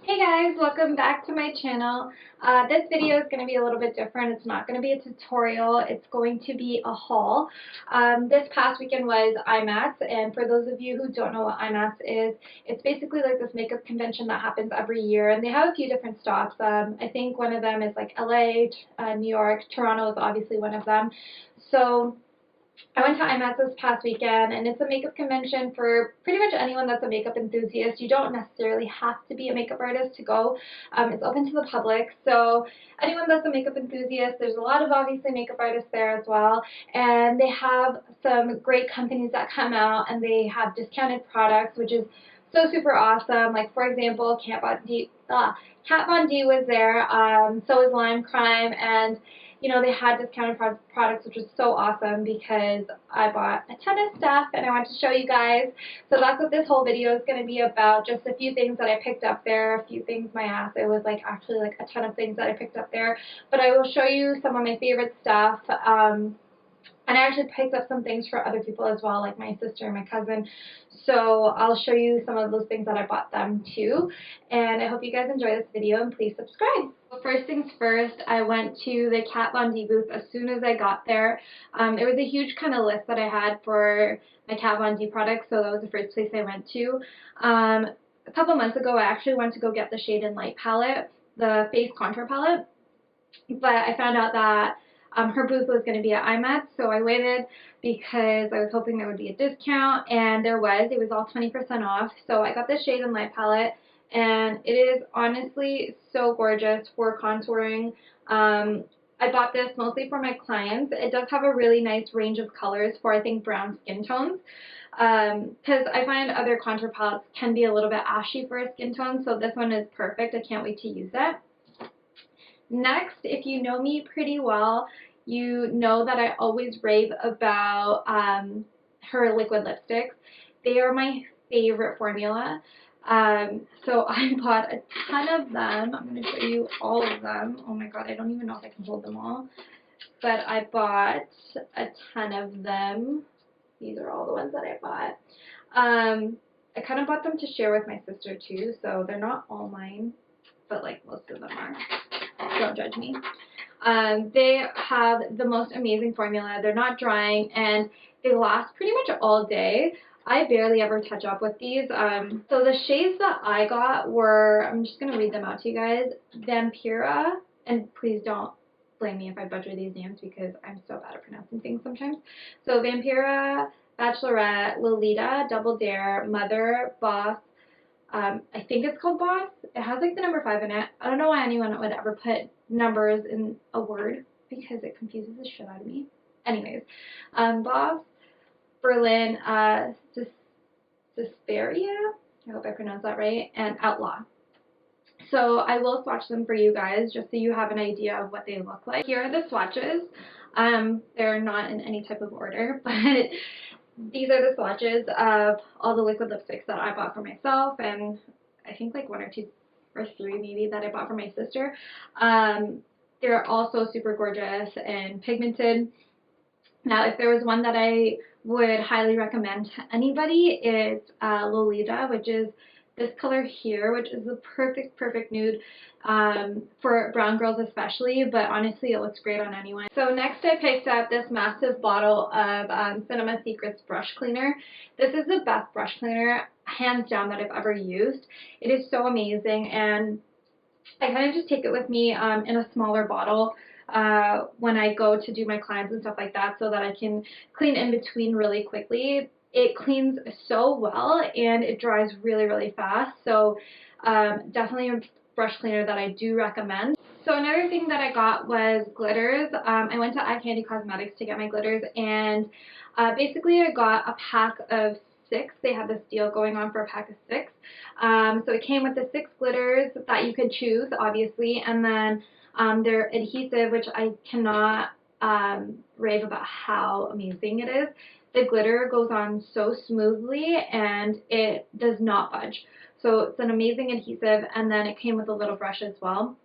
Hey guys, welcome back to my channel. This video is going to be a little bit different. It's not going to be a tutorial. It's going to be a haul. This past weekend was Imats, and for those of you who don't know what Imats is, it's basically like this makeup convention that happens every year, and they have a few different stops. I think one of them is like LA, New York, Toronto is obviously one of them. So I went to Imats this past weekend, and it's a makeup convention for pretty much anyone that's a makeup enthusiast. You don't necessarily have to be a makeup artist to go. It's open to the public, so anyone that's a makeup enthusiast, there's a lot of obviously makeup artists there as well, and they have some great companies that come out, and they have discounted products, which is so super awesome. Like, for example, Kat Von D was there, so was Lime Crime, and they had discounted products, which was so awesome because I bought a ton of stuff and I want to show you guys. So that's what this whole video is going to be about, just a few things that I picked up there, a few things my ass. It was actually a ton of things that I picked up there. But I will show you some of my favorite stuff. And I actually picked up some things for other people as well, like my sister and my cousin. So I'll show you some of those things that I bought them too. And I hope you guys enjoy this video, and please subscribe. First things first, I went to the Kat Von D booth as soon as I got there. There was a huge kind of list that I had for my Kat Von D products, so that was the first place I went to. A couple months ago, I actually went to go get the Shade and Light palette, the face contour palette, but I found out that her booth was going to be at Imats, so I waited because I was hoping there would be a discount, and there was. It was all 20% off, so I got the Shade and Light palette, and it is honestly so gorgeous for contouring. I bought this mostly for my clients. It does have a really nice range of colors for, I think, brown skin tones, because I find other contour palettes can be a little bit ashy for a skin tone, so this one is perfect. I can't wait to use it. Next, if you know me pretty well, you know that I always rave about her liquid lipsticks. They are my favorite formula. So I bought a ton of them. I'm going to show you all of them. Oh my god, I don't even know if I can hold them all. But I bought a ton of them. These are all the ones that I bought. I kind of bought them to share with my sister too, so they're not all mine, but most of them are. Don't judge me. They have the most amazing formula. They're not drying, and they last pretty much all day. I barely ever touch up with these. So the shades that I got were, I'm just going to read them out to you guys. Vampira, and please don't blame me if I butcher these names because I'm so bad at pronouncing things sometimes. So Vampira, Bachelorette, Lolita, Double Dare, Mother, Boss, I think it's called Boss. It has the number 5 in it. I don't know why anyone would ever put numbers in a word because it confuses the shit out of me. Anyways, Boss, Berlin, Suspiria, I hope I pronounced that right, and Outlaw. So I will swatch them for you guys just so you have an idea of what they look like. Here are the swatches. They're not in any type of order, but these are the swatches of all the liquid lipsticks that I bought for myself, and I think one or two or three maybe that I bought for my sister. They're also super gorgeous and pigmented. Now, if there was one that I would highly recommend to anybody, it's Lolita, which is this color here, which is the perfect nude for brown girls especially, but honestly it looks great on anyone. So next I picked up this massive bottle of Cinema Secrets brush cleaner. This is the best brush cleaner, hands down, that I've ever used. It is so amazing, and I kind of just take it with me in a smaller bottle when I go to do my clients and stuff like that, so that I can clean in between really quickly. It cleans so well and it dries really fast, so definitely a brush cleaner that I do recommend. So another thing that I got was glitters. I went to Eye Candy Cosmetics to get my glitters, and basically I got a pack of 6. They had this deal going on for a pack of 6. So it came with the 6 glitters that you could choose, obviously, and then their adhesive, which I cannot rave about how amazing it is. The glitter goes on so smoothly and it does not budge. So it's an amazing adhesive, and then it came with a little brush as well.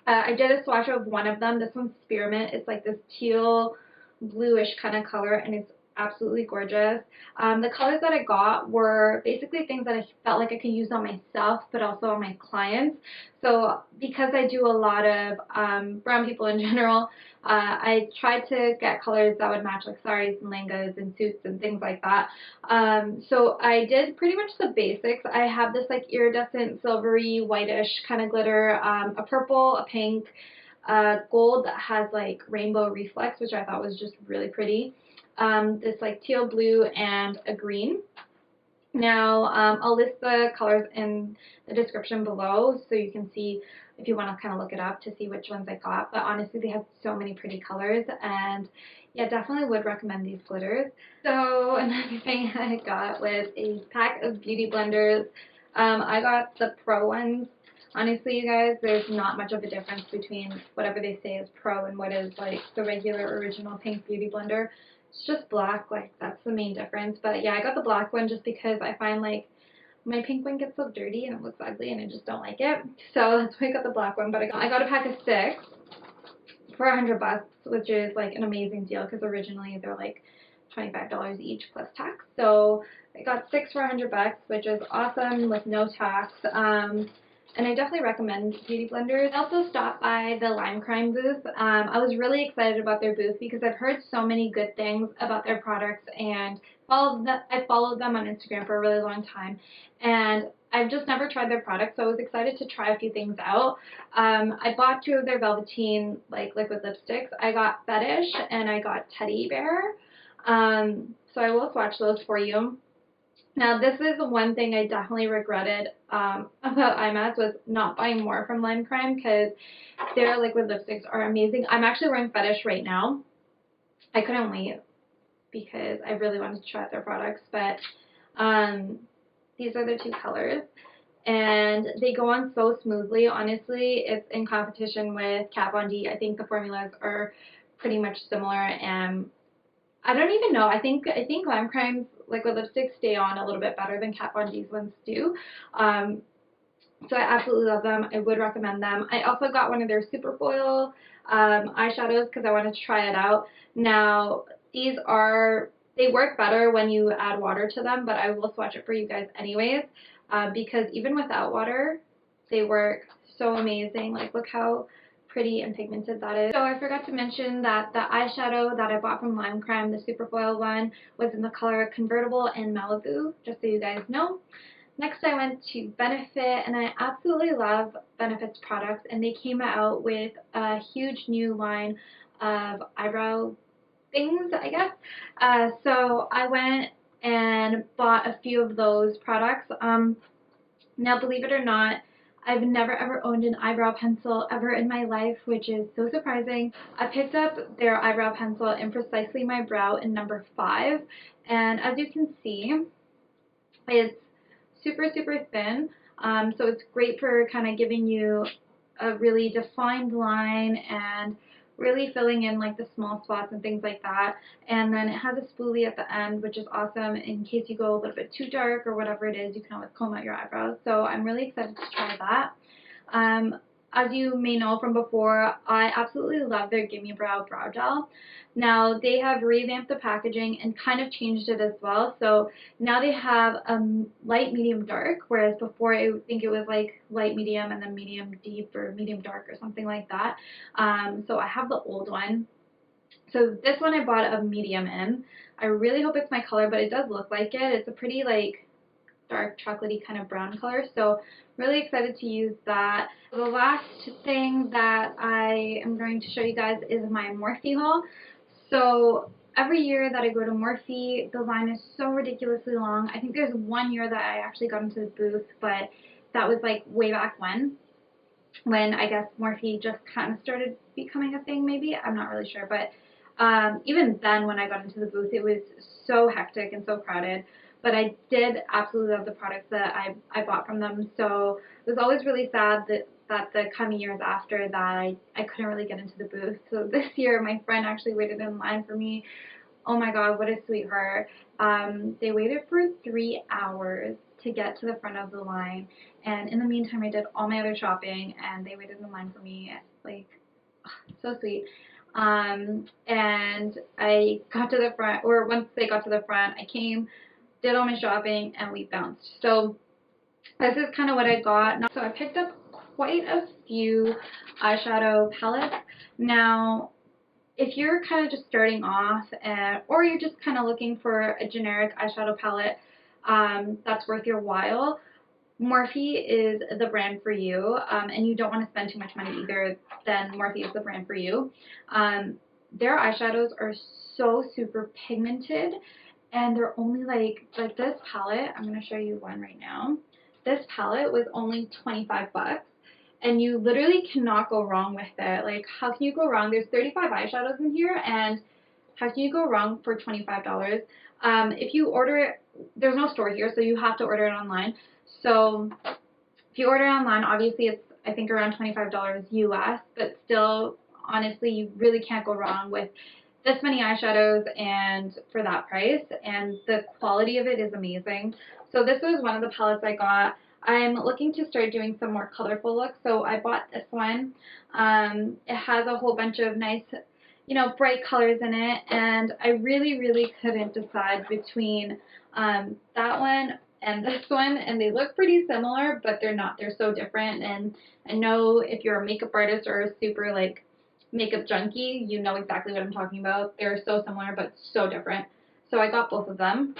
I did a swatch of one of them. This one's Spearmint. It's this teal bluish kind of color, and it's absolutely gorgeous. The colors that I got were basically things that I felt like I could use on myself, but also on my clients. So because I do a lot of brown people in general, I tried to get colors that would match like saris and lehengas and suits and things like that. So I did pretty much the basics. I have this like iridescent silvery whitish kind of glitter, a purple, a pink, gold that has like rainbow reflex, which I thought was just really pretty. This like teal blue and a green. Now, I'll list the colors in the description below so you can see if you want to kind of look it up to see which ones I got. But honestly, they have so many pretty colors, and yeah, definitely would recommend these glitters. So another thing I got was a pack of Beautyblenders. I got the pro ones. Honestly, you guys, there's not much of a difference between whatever they say is pro and what is like the regular original pink Beauty Blender. It's just black, like that's the main difference. But yeah, I got the black one just because I find like my pink one gets so dirty and it looks ugly and I just don't like it. So that's why I got the black one. But I got a pack of 6 for $100, which is like an amazing deal because originally they're like $25 each plus tax. So I got 6 for $100, which is awesome with no tax. And I definitely recommend Beautyblenders. I also stopped by the Lime Crime booth. I was really excited about their booth because I've heard so many good things about their products, and I followed them on Instagram for a really long time, and I've just never tried their products, so I was excited to try a few things out. I bought 2 of their Velveteen like liquid lipsticks. I got Fetish and I got Teddy Bear. So I will swatch those for you. Now, this is one thing I definitely regretted about Imats was not buying more from Lime Crime because their liquid lipsticks are amazing. I'm actually wearing Fetish right now. I couldn't wait because I really wanted to try out their products, but these are the 2 colors, and they go on so smoothly. Honestly, it's in competition with Kat Von D. I think the formulas are pretty much similar, and I don't even know. I think Lime Crime's liquid lipsticks stay on a little bit better than Kat Von D's ones do. So I absolutely love them. I would recommend them. I also got one of their Supercoil eyeshadows because I wanted to try it out. Now, they work better when you add water to them, but I will swatch it for you guys anyways because even without water, they work so amazing. Like, look how pretty and pigmented that is. So I forgot to mention that the eyeshadow that I bought from Lime Crime, the Superfoil one, was in the color Convertible and Malibu, just so you guys know. Next I went to Benefit, and I absolutely love Benefit's products, and they came out with a huge new line of eyebrow things, I guess. So I went and bought a few of those products. Now, believe it or not, I've never ever owned an eyebrow pencil ever in my life, which is so surprising. I picked up their eyebrow pencil in Precisely My Brow in number 5, and as you can see, it's super, super thin, so it's great for kind of giving you a really defined line and really filling in like the small spots and things like that. And then it has a spoolie at the end, which is awesome in case you go a little bit too dark or whatever it is. You can always comb out your eyebrows. So I'm really excited to try that. As you may know from before, I absolutely love their Gimme Brow Gel. Now, they have revamped the packaging and kind of changed it as well. So now they have light, medium, dark, whereas before I think it was like light, medium, and then medium deep or medium dark or something like that. So I have the old one. So this one I bought a medium in. I really hope it's my color, but it does look like it. It's a pretty like dark chocolatey kind of brown color, so really excited to use that. The last thing that I am going to show you guys is my Morphe haul. So every year that I go to Morphe, the line is so ridiculously long. I think there's one year that I actually got into the booth, but that was like way back when I guess Morphe just kind of started becoming a thing maybe. I'm not really sure, but even then when I got into the booth, it was so hectic and so crowded. But I did absolutely love the products that I bought from them. So it was always really sad that the coming years after that I couldn't really get into the booth. So this year my friend actually waited in line for me. Oh my god, what a sweetheart. They waited for 3 hours to get to the front of the line. And in the meantime, I did all my other shopping, and they waited in line for me. Like, so sweet. And I got to the front, or once they got to the front, I came, did all my shopping, and we bounced. So this is kind of what I got. So I picked up quite a few eyeshadow palettes. Now, if you're kind of just starting off, or you're just kind of looking for a generic eyeshadow palette that's worth your while, Morphe is the brand for you, and you don't want to spend too much money either, then Morphe is the brand for you. Their eyeshadows are so super pigmented, and they're only like this palette, I'm going to show you one right now. This palette was only 25 bucks, and you literally cannot go wrong with it. Like, how can you go wrong? There's 35 eyeshadows in here, and how can you go wrong for $25? If you order it, there's no store here, so you have to order it online. So if you order it online, obviously it's, I think, around $25 US, but still, honestly, you really can't go wrong with this many eyeshadows and for that price, and the quality of it is amazing. So this was one of the palettes I got. I'm looking to start doing some more colorful looks, so I bought this one. It has a whole bunch of nice, you know, bright colors in it, and I really couldn't decide between that one and this one, and they look pretty similar, but they're not. They're so different, and I know if you're a makeup artist or a super, like, makeup junkie, you know exactly what I'm talking about. They're so similar, but so different. So I got both of them.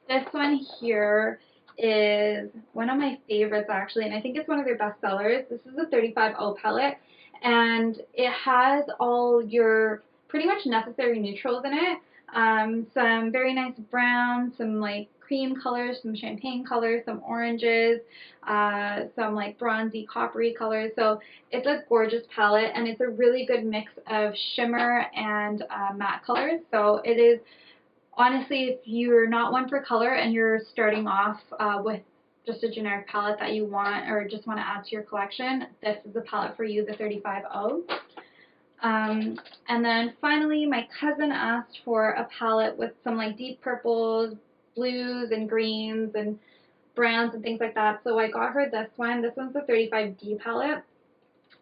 This one here is one of my favorites, actually, and I think it's one of their best sellers. This is a 35O palette, and it has all your pretty much necessary neutrals in it. Some very nice browns, some like cream colors, some champagne colors, some oranges, some like bronzy coppery colors. So it's a gorgeous palette, and it's a really good mix of shimmer and matte colors. So it is, honestly, if you're not one for color and you're starting off with just a generic palette that you want, or just want to add to your collection, this is the palette for you, the 35O. And then finally, my cousin asked for a palette with some like deep purples, blues and greens and browns and things like that. So I got her this one. This one's the 35D palette.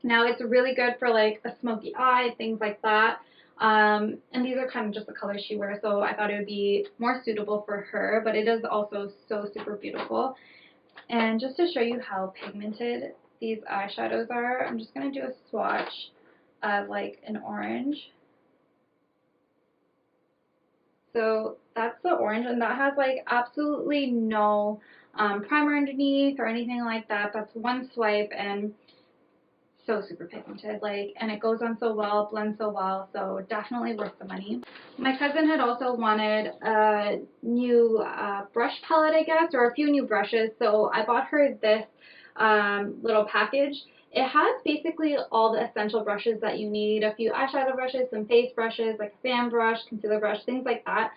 Now it's really good for like a smoky eye, things like that. And these are kind of just the colors she wears, so I thought it would be more suitable for her, but it is also so super beautiful. And just to show you how pigmented these eyeshadows are, I'm just going to do a swatch of like an orange. So that's the orange, and that has like absolutely no primer underneath or anything like that. That's one swipe, and so super pigmented, like, and it goes on so well, blends so well, so definitely worth the money. My cousin had also wanted a new brush palette, I guess, or a few new brushes, so I bought her this little package. It has basically all the essential brushes that you need, a few eyeshadow brushes, some face brushes, like a fan brush, concealer brush, things like that.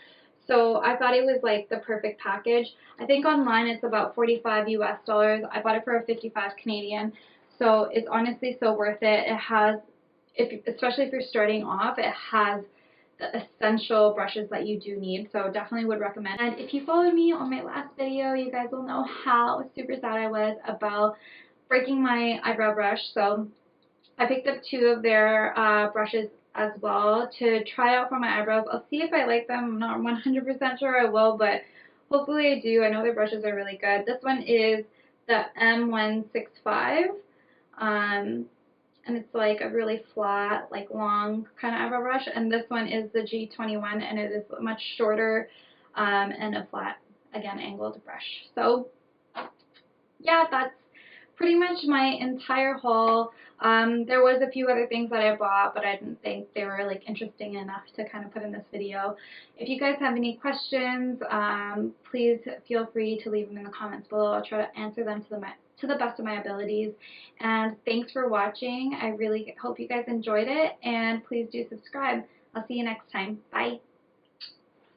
So I thought it was like the perfect package. I think online it's about $45 US. I bought it for 55 Canadian. So it's honestly so worth it. It has, especially if you're starting off, it has the essential brushes that you do need. So definitely would recommend. And if you followed me on my last video, you guys will know how super sad I was about breaking my eyebrow brush. So I picked up two of their brushes as well to try out for my eyebrows. I'll see if I like them. I'm not 100% sure I will, but hopefully I do. I know their brushes are really good. This one is the M165. And it's like a really flat, like long kind of eyebrow brush, and this one is the G21, and it is much shorter and a flat, again, angled brush. So yeah, that's pretty much my entire haul. There was a few other things that I bought, but I didn't think they were like interesting enough to kind of put in this video. If you guys have any questions, please feel free to leave them in the comments below. I'll try to answer them to the best of my abilities. And thanks for watching. I really hope you guys enjoyed it, and please do subscribe. I'll see you next time. Bye.